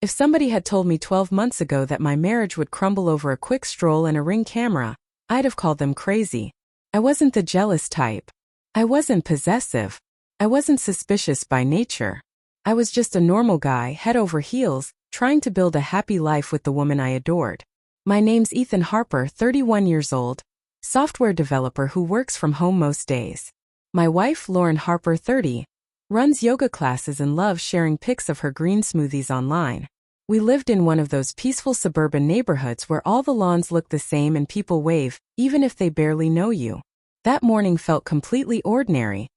If somebody had told me 12 months ago that my marriage would crumble over a quick stroll and a Ring camera, I'd have called them crazy. I wasn't the jealous type. I wasn't possessive. I wasn't suspicious by nature. I was just a normal guy, head over heels, trying to build a happy life with the woman I adored. My name's Ethan Harper, 31 years old, software developer who works from home most days. My wife, Lauren Harper, 30, runs yoga classes and loves sharing pics of her green smoothies online. We lived in one of those peaceful suburban neighborhoods where all the lawns look the same and people wave, even if they barely know you. That morning felt completely ordinary.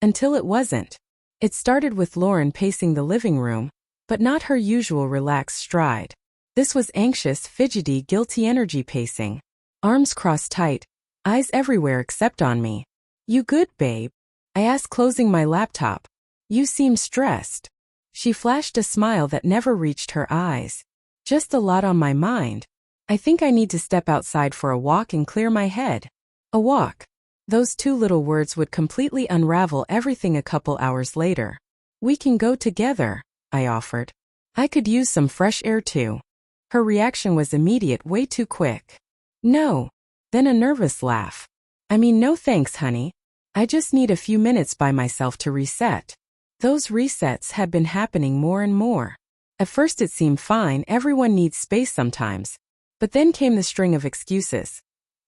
Until it wasn't. It started with Lauren pacing the living room, but not her usual relaxed stride. This was anxious, fidgety, guilty energy pacing. Arms crossed tight, eyes everywhere except on me. "You good, babe?" I asked, closing my laptop. "You seem stressed." She flashed a smile that never reached her eyes. "Just a lot on my mind. I think I need to step outside for a walk and clear my head." A walk. Those two little words would completely unravel everything a couple hours later. "We can go together," I offered. "I could use some fresh air too." Her reaction was immediate, way too quick. "No." Then a nervous laugh. "I mean, no thanks, honey. I just need a few minutes by myself to reset." Those resets had been happening more and more. At first it seemed fine, everyone needs space sometimes. But then came the string of excuses.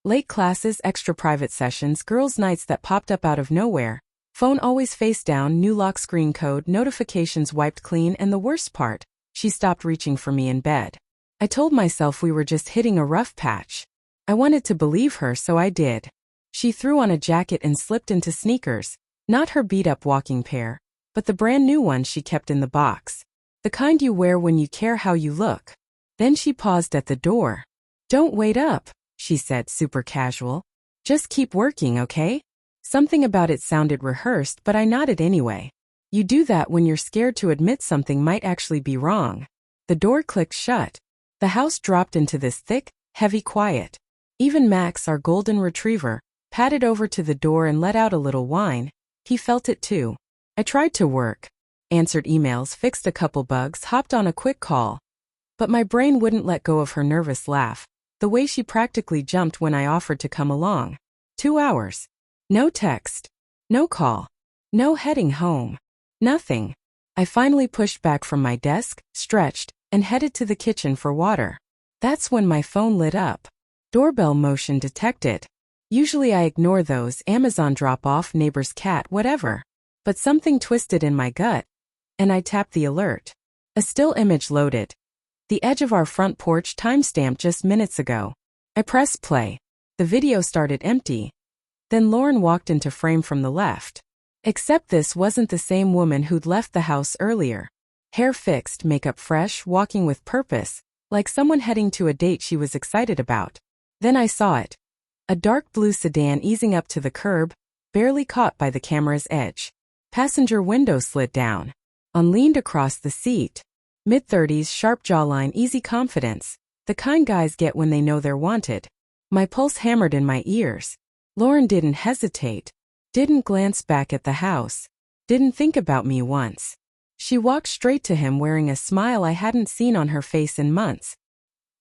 Late classes, extra private sessions, girls' nights that popped up out of nowhere, phone always face down, new lock screen code, notifications wiped clean, and the worst part, she stopped reaching for me in bed. I told myself we were just hitting a rough patch. I wanted to believe her, so I did. She threw on a jacket and slipped into sneakers, not her beat-up walking pair, but the brand new one she kept in the box. The kind you wear when you care how you look. Then she paused at the door. "Don't wait up," she said, super casual. "Just keep working, okay?" Something about it sounded rehearsed, but I nodded anyway. You do that when you're scared to admit something might actually be wrong. The door clicked shut. The house dropped into this thick, heavy quiet. Even Max, our golden retriever, padded over to the door and let out a little whine. He felt it too. I tried to work, answered emails, fixed a couple bugs, hopped on a quick call. But my brain wouldn't let go of her nervous laugh, the way she practically jumped when I offered to come along. 2 hours. No text. No call. No heading home. Nothing. I finally pushed back from my desk, stretched, and headed to the kitchen for water. That's when my phone lit up. Doorbell motion detected. Usually I ignore those, Amazon drop-off, neighbor's cat, whatever. But something twisted in my gut, and I tapped the alert. A still image loaded. The edge of our front porch, timestamped just minutes ago. I pressed play. The video started empty. Then Lauren walked into frame from the left. Except this wasn't the same woman who'd left the house earlier. Hair fixed, makeup fresh, walking with purpose, like someone heading to a date she was excited about. Then I saw it. A dark blue sedan easing up to the curb, barely caught by the camera's edge. Passenger window slid down. Leaned across the seat. Mid-30s, sharp jawline, easy confidence. The kind guys get when they know they're wanted. My pulse hammered in my ears. Lauren didn't hesitate. Didn't glance back at the house. Didn't think about me once. She walked straight to him, wearing a smile I hadn't seen on her face in months.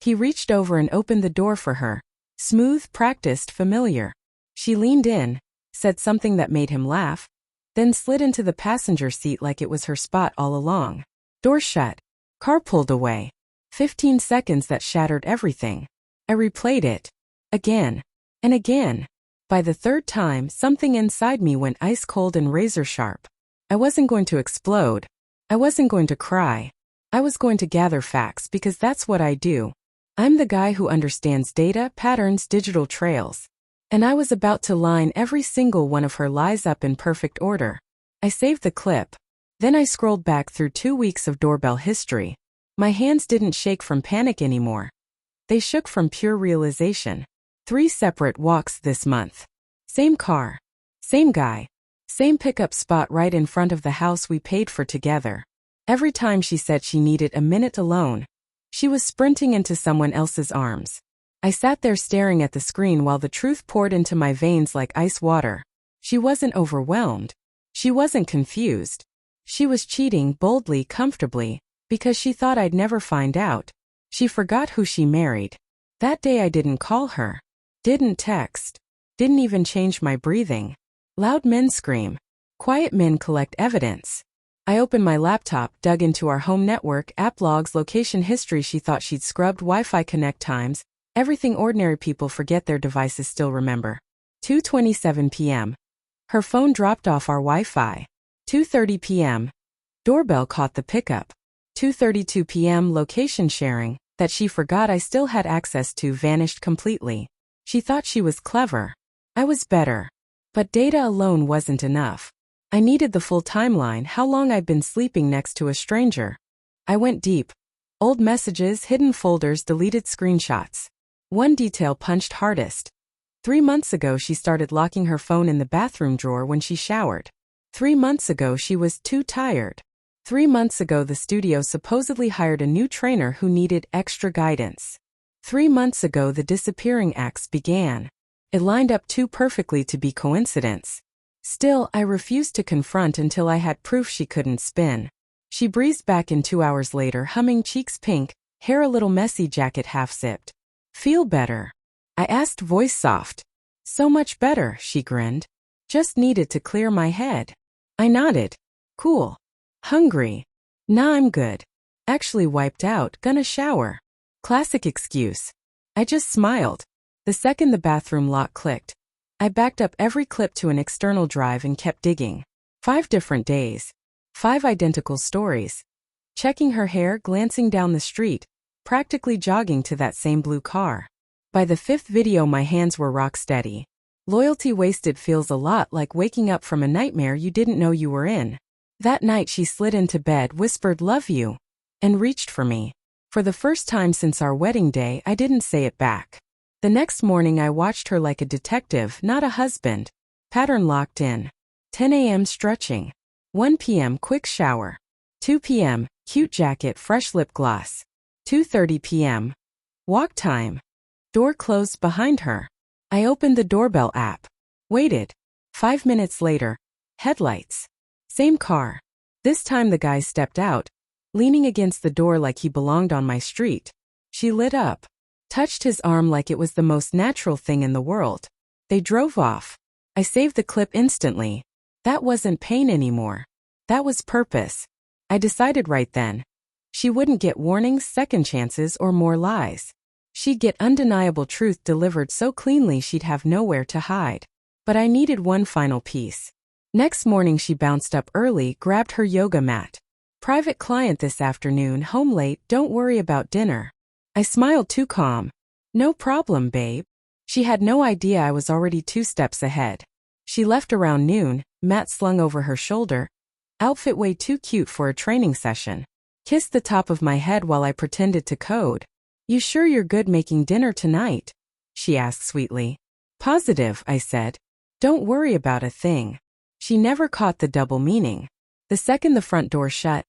He reached over and opened the door for her. Smooth, practiced, familiar. She leaned in, said something that made him laugh, then slid into the passenger seat like it was her spot all along. Door shut. Car pulled away. 15 seconds that shattered everything. I replayed it. Again. And again. By the third time, something inside me went ice cold and razor sharp. I wasn't going to explode. I wasn't going to cry. I was going to gather facts, because that's what I do. I'm the guy who understands data, patterns, digital trails. And I was about to line every single one of her lies up in perfect order. I saved the clip. Then I scrolled back through 2 weeks of doorbell history. My hands didn't shake from panic anymore. They shook from pure realization. 3 separate walks this month. Same car. Same guy. Same pickup spot right in front of the house we paid for together. Every time she said she needed a minute alone, she was sprinting into someone else's arms. I sat there staring at the screen while the truth poured into my veins like ice water. She wasn't overwhelmed. She wasn't confused. She was cheating boldly, comfortably, Because she thought I'd never find out. She forgot who she married. That day I didn't call her. Didn't text. Didn't even change my breathing. Loud men scream. Quiet men collect evidence. I opened my laptop, dug into our home network, app logs, location history. She thought she'd scrubbed Wi-Fi connect times. Everything ordinary people forget their devices still remember. 2:27 p.m. Her phone dropped off our Wi-Fi. 2:30 p.m. Doorbell caught the pickup. 2:32 p.m. Location sharing, that she forgot I still had access to, vanished completely. She thought she was clever. I was better. But data alone wasn't enough. I needed the full timeline, how long I'd been sleeping next to a stranger. I went deep. Old messages, hidden folders, deleted screenshots. One detail punched hardest. 3 months ago she started locking her phone in the bathroom drawer when she showered. 3 months ago she was too tired. 3 months ago the studio supposedly hired a new trainer who needed extra guidance. 3 months ago the disappearing acts began. It lined up too perfectly to be coincidence. Still, I refused to confront until I had proof she couldn't spin. She breezed back in 2 hours later, humming, cheeks pink, hair a little messy, jacket half-zipped. Feel better? I asked, voice soft. So much better, she grinned. Just needed to clear my head. I nodded. Cool. Hungry. Nah, I'm good. Actually wiped out, gonna shower. Classic excuse. I just smiled. The second the bathroom lock clicked, I backed up every clip to an external drive and kept digging. 5 different days. 5 identical stories. Checking her hair, glancing down the street, practically jogging to that same blue car. By the 5th video my hands were rock steady. Loyalty wasted feels a lot like waking up from a nightmare you didn't know you were in. That night she slid into bed, whispered love you, and reached for me. For the first time since our wedding day I didn't say it back. The next morning I watched her like a detective, not a husband. Pattern locked in. 10 a.m. stretching. 1 p.m. quick shower. 2 p.m. cute jacket, fresh lip gloss. 2:30 p.m. walk time. Door closed behind her. I opened the doorbell app. Waited. 5 minutes later. Headlights. Same car. This time the guy stepped out, leaning against the door like he belonged on my street. She lit up. Touched his arm like it was the most natural thing in the world. They drove off. I saved the clip instantly. That wasn't pain anymore. That was purpose. I decided right then. She wouldn't get warnings, second chances, or more lies. She'd get undeniable truth delivered so cleanly she'd have nowhere to hide. But I needed one final piece. Next morning she bounced up early, grabbed her yoga mat. Private client this afternoon, home late, don't worry about dinner. I smiled too calm. No problem, babe. She had no idea I was already 2 steps ahead. She left around noon, mat slung over her shoulder. Outfit way too cute for a training session. Kissed the top of my head while I pretended to code. You sure you're good making dinner tonight? She asked sweetly. Positive, I said. Don't worry about a thing. She never caught the double meaning. The second the front door shut,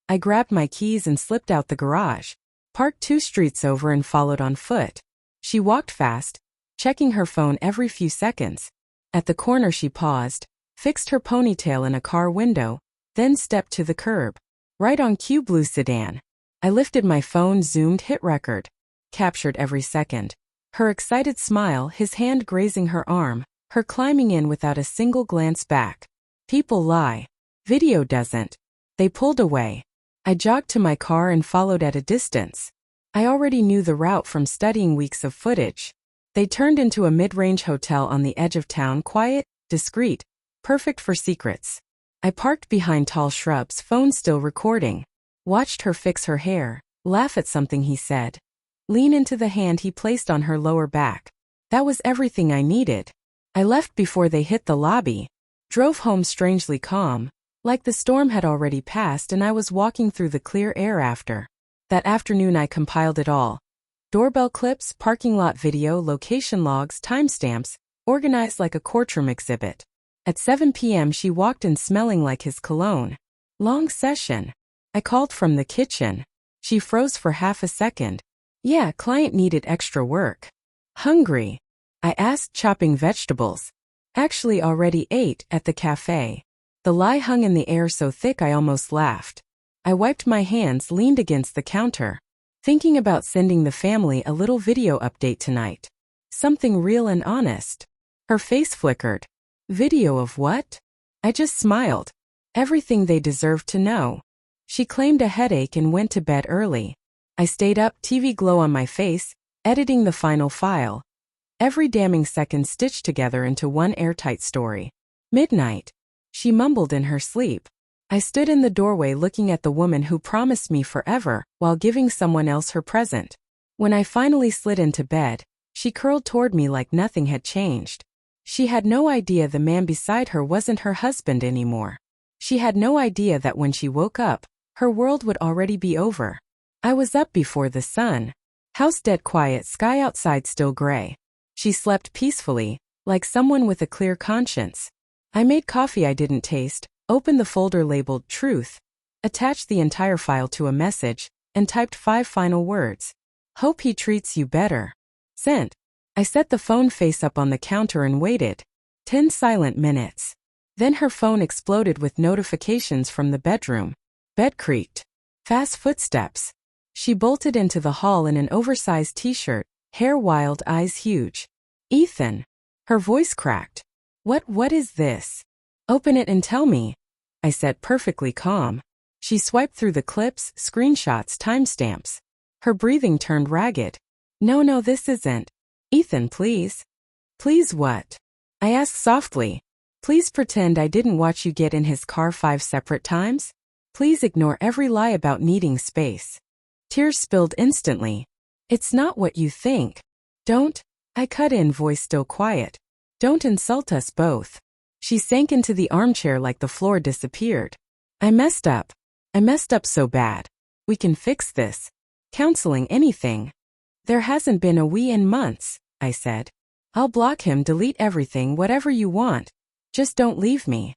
I grabbed my keys and slipped out the garage. Parked 2 streets over and followed on foot. She walked fast, checking her phone every few seconds. At the corner she paused, fixed her ponytail in a car window, then stepped to the curb. Right on cue, blue sedan. I lifted my phone, zoomed, hit record. Captured every second. Her excited smile, his hand grazing her arm, her climbing in without a single glance back. People lie. Video doesn't. They pulled away. I jogged to my car and followed at a distance. I already knew the route from studying weeks of footage. They turned into a mid-range hotel on the edge of town, quiet, discreet, perfect for secrets. I parked behind tall shrubs, phone still recording. Watched her fix her hair, laugh at something he said. Lean into the hand he placed on her lower back. That was everything I needed. I left before they hit the lobby. Drove home strangely calm. Like the storm had already passed and I was walking through the clear air after. That afternoon I compiled it all. Doorbell clips, parking lot video, location logs, timestamps, organized like a courtroom exhibit. At 7 p.m. she walked in smelling like his cologne. Long session. I called from the kitchen. She froze for half a second. Yeah, client needed extra work. Hungry? I asked, chopping vegetables. Actually already ate, at the cafe. The lie hung in the air so thick I almost laughed. I wiped my hands, leaned against the counter, thinking about sending the family a little video update tonight. Something real and honest. Her face flickered. Video of what? I just smiled. Everything they deserved to know. She claimed a headache and went to bed early. I stayed up, TV glow on my face, editing the final file. Every damning second stitched together into one airtight story. Midnight. She mumbled in her sleep. I stood in the doorway looking at the woman who promised me forever while giving someone else her present. When I finally slid into bed, she curled toward me like nothing had changed. She had no idea the man beside her wasn't her husband anymore. She had no idea that when she woke up, her world would already be over. I was up before the sun. House dead quiet, sky outside still gray. She slept peacefully, like someone with a clear conscience. I made coffee I didn't taste, opened the folder labeled Truth, attached the entire file to a message, and typed 5 final words. Hope he treats you better. Sent. I set the phone face up on the counter and waited. 10 silent minutes. Then her phone exploded with notifications from the bedroom. Bed creaked. Fast footsteps. She bolted into the hall in an oversized t-shirt, hair wild, eyes huge. Ethan. Her voice cracked. What is this? Open it and tell me, I said, perfectly calm. She swiped through the clips, screenshots, timestamps. Her breathing turned ragged. No, this isn't. Ethan, please. Please what? I asked softly. Please pretend I didn't watch you get in his car 5 separate times? Please ignore every lie about needing space. Tears spilled instantly. It's not what you think. Don't, I cut in, voice still quiet. Don't insult us both. She sank into the armchair like the floor disappeared. I messed up. I messed up so bad. We can fix this. Counseling, anything. There hasn't been a we in months, I said. I'll block him, delete everything, whatever you want. Just don't leave me.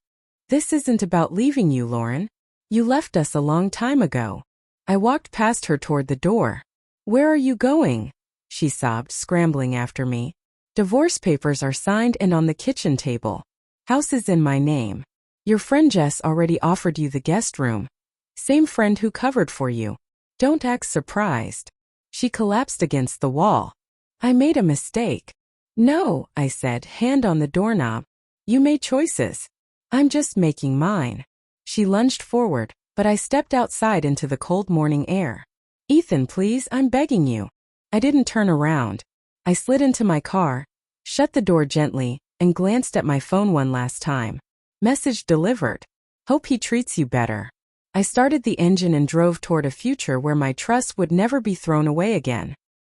This isn't about leaving you, Lauren. You left us a long time ago. I walked past her toward the door. Where are you going? She sobbed, scrambling after me. Divorce papers are signed and on the kitchen table. House is in my name. Your friend Jess already offered you the guest room. Same friend who covered for you. Don't act surprised. She collapsed against the wall. I made a mistake. No, I said, hand on the doorknob. You made choices. I'm just making mine. She lunged forward, but I stepped outside into the cold morning air. Ethan, please, I'm begging you. I didn't turn around. I slid into my car, shut the door gently, and glanced at my phone one last time. Message delivered. Hope he treats you better. I started the engine and drove toward a future where my trust would never be thrown away again.